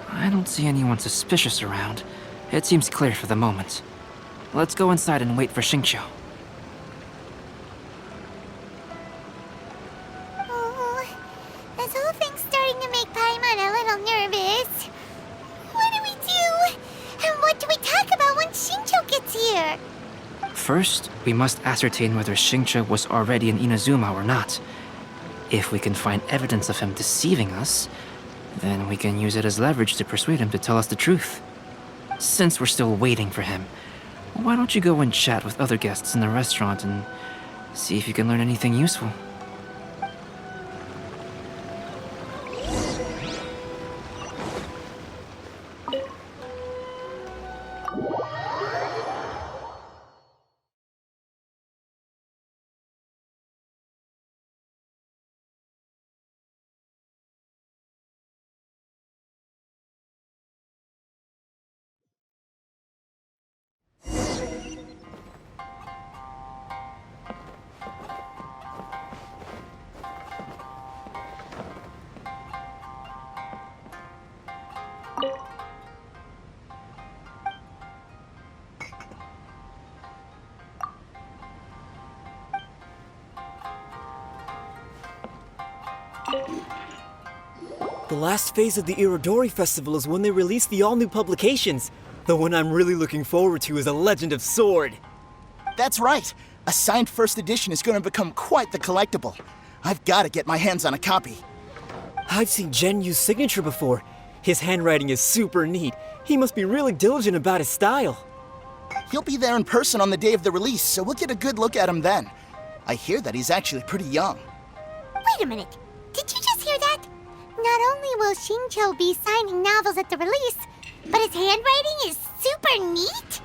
I don't see anyone suspicious around. It seems clear for the moment. Let's go inside and wait for Xingqiu. Oh, this whole thing's starting to make Paimon a little nervous. What do we do? And what do we talk about when Xingqiu gets here? First, we must ascertain whether Xingqiu was already in Inazuma or not. If we can find evidence of him deceiving us, then we can use it as leverage to persuade him to tell us the truth. Since we're still waiting for him, why don't you go and chat with other guests in the restaurant and see if you can learn anything useful? The last phase of the Irodori Festival is when they release the all-new publications. The one I'm really looking forward to is A Legend of Sword. That's right. A signed first edition is going to become quite the collectible. I've got to get my hands on a copy. I've seen Genyu's signature before. His handwriting is super neat. He must be really diligent about his style. He'll be there in person on the day of the release, so we'll get a good look at him then. I hear that he's actually pretty young. Wait a minute. Did you just hear that? Not only will Xingqiu be signing novels at the release, but his handwriting is super neat?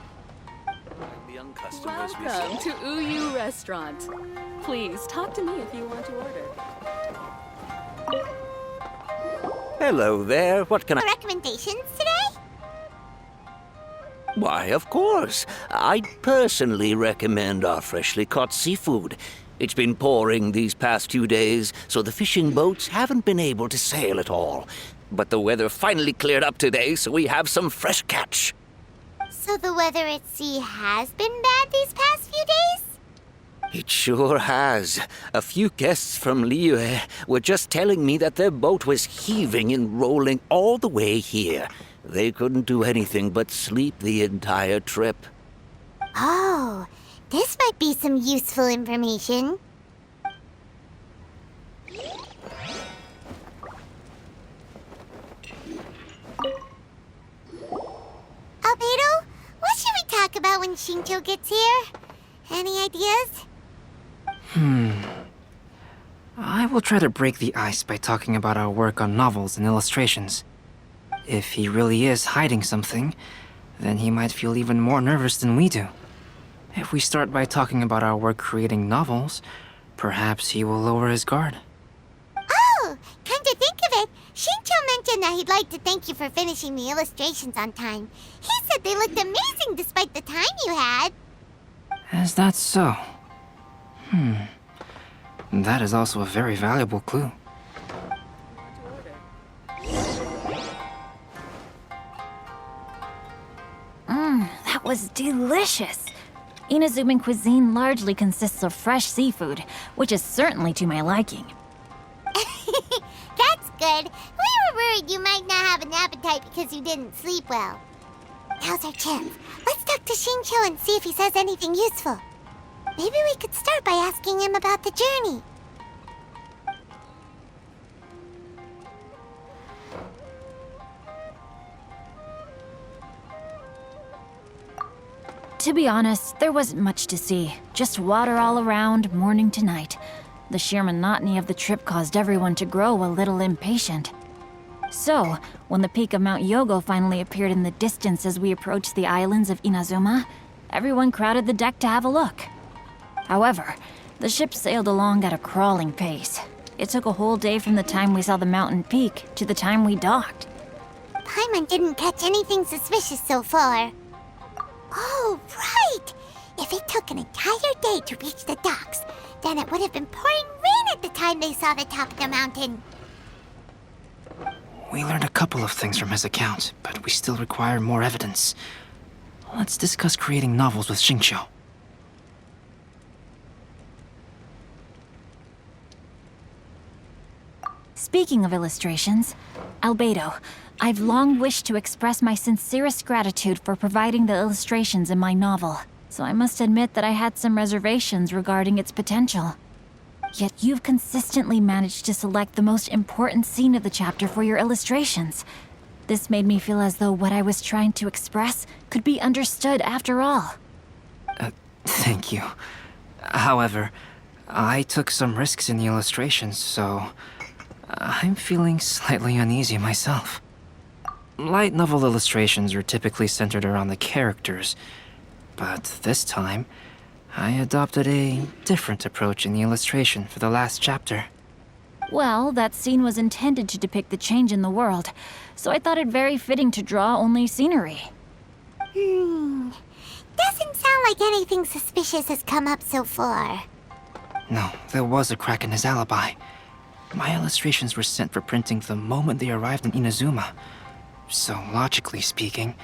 Welcome to Uyu Restaurant. Please, talk to me if you want to order. Hello there, what can I... Recommendations today? Why, of course. I'd personally recommend our freshly caught seafood. It's been pouring these past few days, so the fishing boats haven't been able to sail at all. But the weather finally cleared up today, so we have some fresh catch. So the weather at sea has been bad these past few days? It sure has. A few guests from Liyue were just telling me that their boat was heaving and rolling all the way here. They couldn't do anything but sleep the entire trip. Oh, this might be some useful information. Albedo, what should we talk about when Xingqiu gets here? Any ideas? I will try to break the ice by talking about our work on novels and illustrations. If he really is hiding something, then he might feel even more nervous than we do. If we start by talking about our work creating novels, perhaps he will lower his guard. Oh, come to think of it, Xingqiu mentioned that he'd like to thank you for finishing the illustrations on time. He said they looked amazing despite the time you had. Is that so? That is also a very valuable clue. That was delicious. Inazuman cuisine largely consists of fresh seafood, which is certainly to my liking. That's good. We were worried you might not have an appetite because you didn't sleep well. Now's our chance. Let's talk to Xingqiu and see if he says anything useful. Maybe we could start by asking him about the journey. To be honest, there wasn't much to see. Just water all around, morning to night. The sheer monotony of the trip caused everyone to grow a little impatient. So, when the peak of Mount Yogo finally appeared in the distance as we approached the islands of Inazuma, everyone crowded the deck to have a look. However, the ship sailed along at a crawling pace. It took a whole day from the time we saw the mountain peak to the time we docked. Paimon didn't catch anything suspicious so far. Oh, right! If it took an entire day to reach the docks, then it would have been pouring rain at the time they saw the top of the mountain. We learned a couple of things from his account, but we still require more evidence. Let's discuss creating novels with Xingqiu. Speaking of illustrations, Albedo, I've long wished to express my sincerest gratitude for providing the illustrations in my novel, so I must admit that I had some reservations regarding its potential. Yet you've consistently managed to select the most important scene of the chapter for your illustrations. This made me feel as though what I was trying to express could be understood after all. Thank you. However, I took some risks in the illustrations, so I'm feeling slightly uneasy myself. Light novel illustrations are typically centered around the characters, but this time, I adopted a different approach in the illustration for the last chapter. Well, that scene was intended to depict the change in the world, so I thought it very fitting to draw only scenery. Doesn't sound like anything suspicious has come up so far. No, there was a crack in his alibi. My illustrations were sent for printing the moment they arrived in Inazuma. So, logically speaking,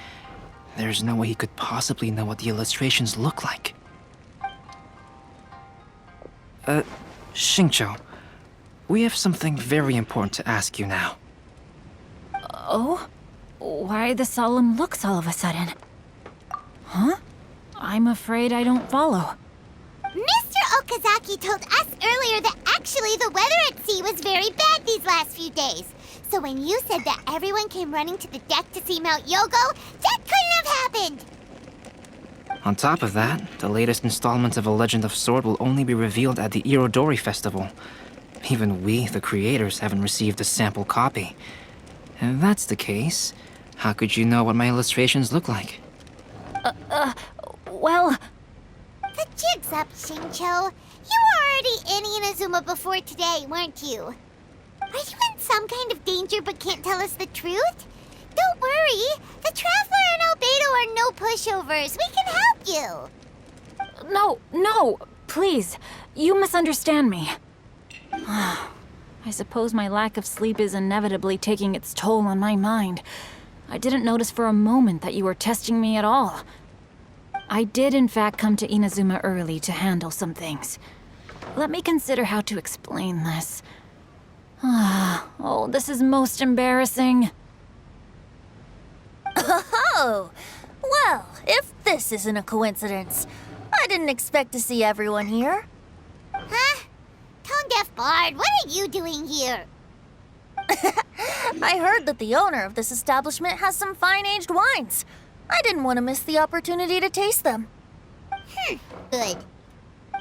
there's no way he could possibly know what the illustrations look like. Xingqiu, we have something very important to ask you now. Oh? Why the solemn looks all of a sudden? Huh? I'm afraid I don't follow. Mr. Okazaki told us earlier that actually the weather at sea was very bad these last few days. So when you said that everyone came running to the deck to see Mount Yogo, that couldn't have happened! On top of that, the latest installment of A Legend of Sword will only be revealed at the Irodori Festival. Even we, the creators, haven't received a sample copy. If that's the case, how could you know what my illustrations look like? Well, The jig's up, Xingqiu. You were already in Inazuma before today, weren't you? Are you in some kind of danger but can't tell us the truth? Don't worry. The Traveler and Albedo are no pushovers. We can help you. no, please. You misunderstand me. I suppose my lack of sleep is inevitably taking its toll on my mind. I didn't notice for a moment that you were testing me at all. I did in fact come to Inazuma early to handle some things. Let me consider how to explain this. Oh, this is most embarrassing. Oh, well, if this isn't a coincidence, I didn't expect to see everyone here. Huh? Tone-deaf Bard, what are you doing here? I heard that the owner of this establishment has some fine-aged wines. I didn't want to miss the opportunity to taste them. Good.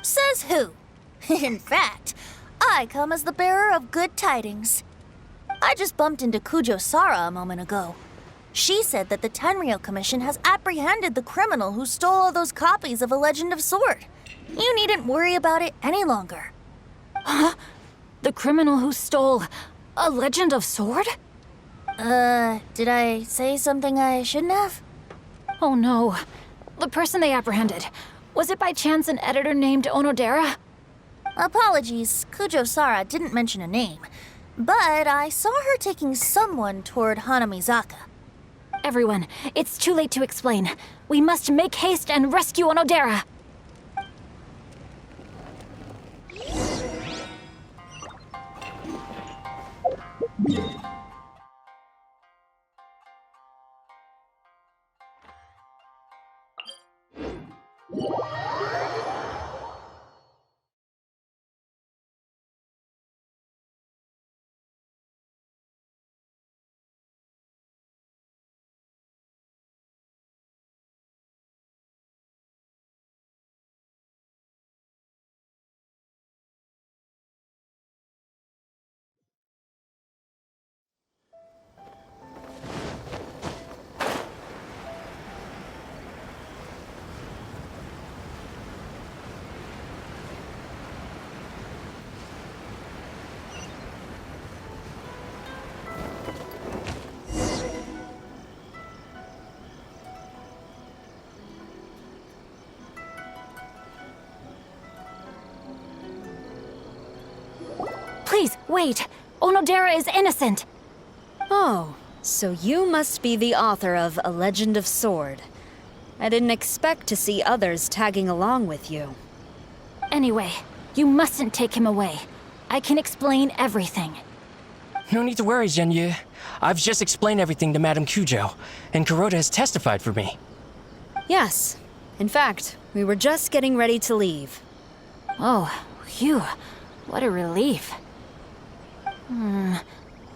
Says who? In fact, I come as the bearer of good tidings. I just bumped into Kujo Sara a moment ago. She said that the Tenryou Commission has apprehended the criminal who stole all those copies of A Legend of Sword. You needn't worry about it any longer. Huh? The criminal who stole A Legend of Sword? Did I say something I shouldn't have? Oh no. The person they apprehended. Was it by chance an editor named Onodera? Apologies, Kujo Sara didn't mention a name. But I saw her taking someone toward Hanamizaka. Everyone, it's too late to explain. We must make haste and rescue Onodera. Wait, Onodera is innocent! Oh, so you must be the author of A Legend of Sword. I didn't expect to see others tagging along with you. Anyway, you mustn't take him away. I can explain everything. No need to worry, Zhenyu. I've just explained everything to Madame Kujo, and Kuroda has testified for me. Yes. In fact, we were just getting ready to leave. Oh, phew. What a relief.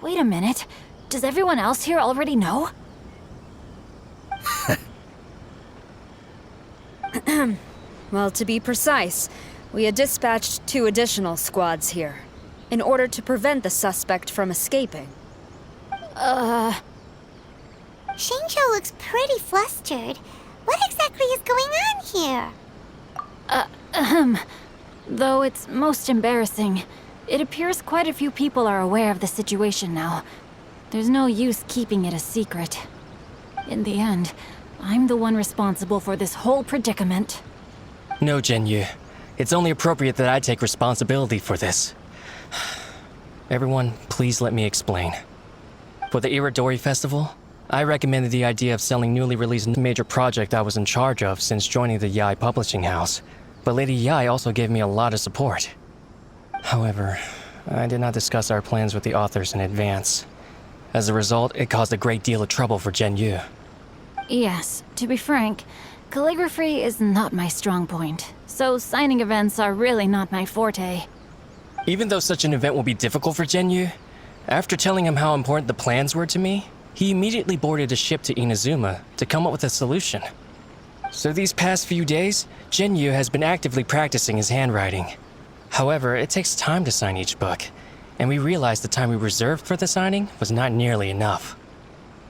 Wait a minute. Does everyone else here already know? Well, to be precise, we had dispatched 2 additional squads here, in order to prevent the suspect from escaping. Xingqiu looks pretty flustered. What exactly is going on here? Though it's most embarrassing, it appears quite a few people are aware of the situation now. There's no use keeping it a secret. In the end, I'm the one responsible for this whole predicament. No, Zhenyu. It's only appropriate that I take responsibility for this. Everyone, please let me explain. For the Iridori Festival, I recommended the idea of selling newly released major project I was in charge of since joining the Yai publishing house. But Lady Yai also gave me a lot of support. However, I did not discuss our plans with the authors in advance. As a result, it caused a great deal of trouble for Zhenyu. Yes, to be frank, calligraphy is not my strong point, so signing events are really not my forte. Even though such an event will be difficult for Zhenyu, after telling him how important the plans were to me, he immediately boarded a ship to Inazuma to come up with a solution. So these past few days, Zhenyu has been actively practicing his handwriting. However, it takes time to sign each book, and we realized the time we reserved for the signing was not nearly enough.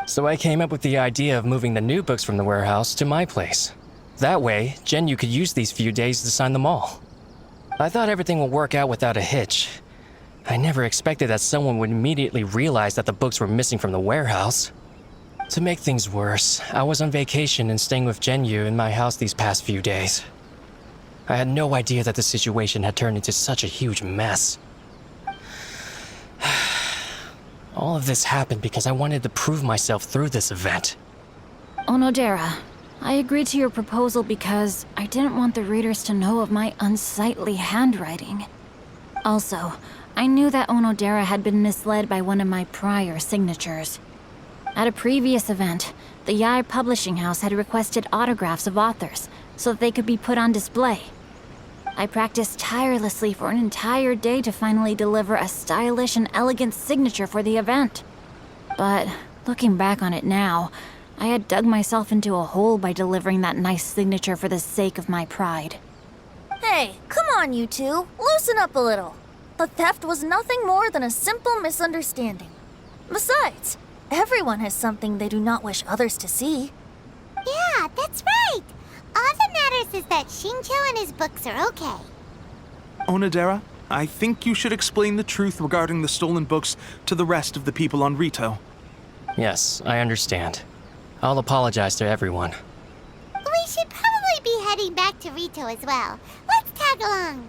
So I came up with the idea of moving the new books from the warehouse to my place. That way, Zhenyu could use these few days to sign them all. I thought everything would work out without a hitch. I never expected that someone would immediately realize that the books were missing from the warehouse. To make things worse, I was on vacation and staying with Zhenyu in my house these past few days. I had no idea that the situation had turned into such a huge mess. All of this happened because I wanted to prove myself through this event. Onodera, I agreed to your proposal because I didn't want the readers to know of my unsightly handwriting. Also, I knew that Onodera had been misled by one of my prior signatures. At a previous event, the Yai publishing house had requested autographs of authors so that they could be put on display. I practiced tirelessly for an entire day to finally deliver a stylish and elegant signature for the event. But looking back on it now, I had dug myself into a hole by delivering that nice signature for the sake of my pride. Hey, come on, you two. Loosen up a little. A theft was nothing more than a simple misunderstanding. Besides, everyone has something they do not wish others to see. Yeah, that's right. All that matters is that Xingqiu and his books are okay. Onodera, I think you should explain the truth regarding the stolen books to the rest of the people on Rito. Yes, I understand. I'll apologize to everyone. We should probably be heading back to Rito as well. Let's tag along.